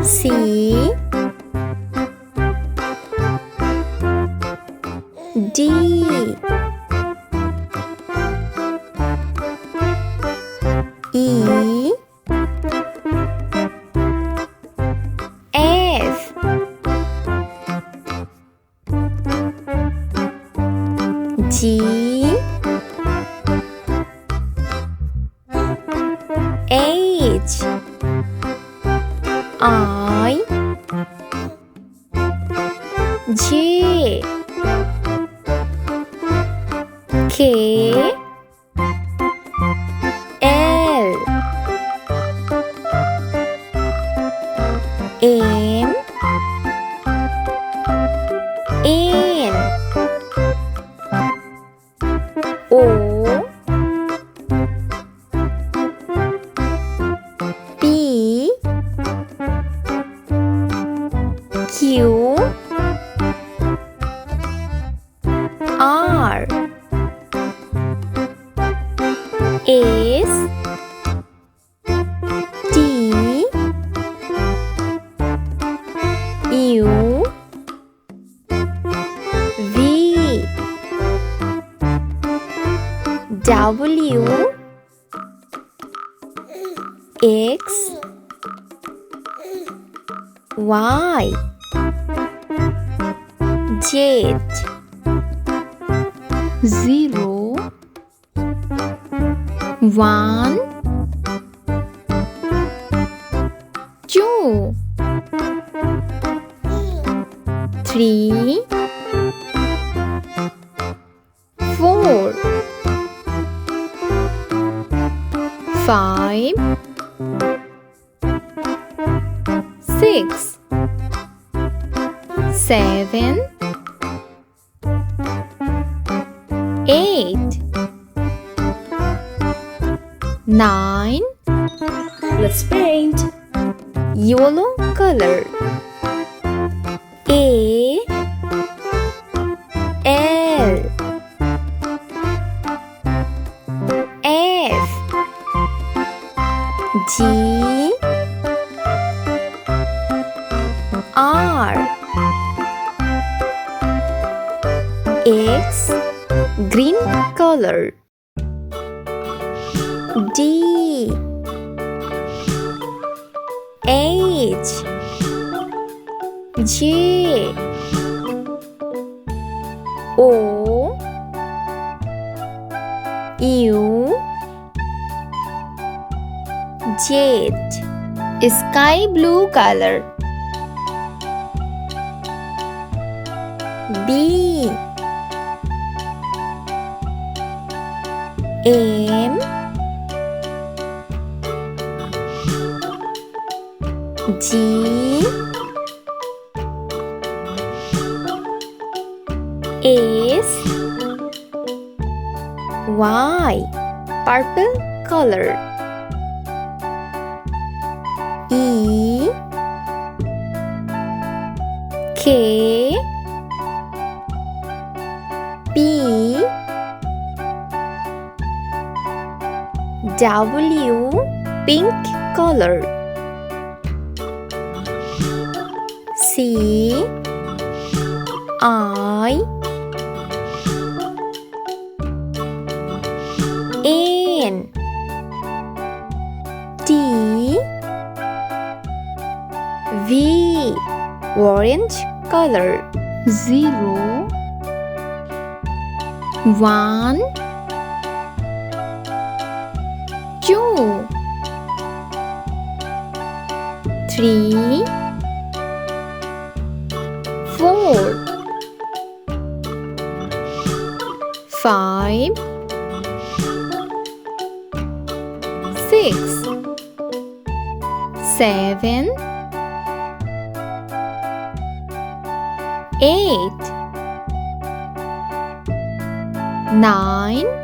C D E F G H I J K L M N O P Q R S T U V W X Y Z 0 1 2 3 4 5 6 7 8 9 Let's paint. Yellow color A L F G R X green color D H J O U Z sky blue color B M G S Y purple color E K P W pink color C I N T V orange color 0 1 2 3 4 5 6 7 8 9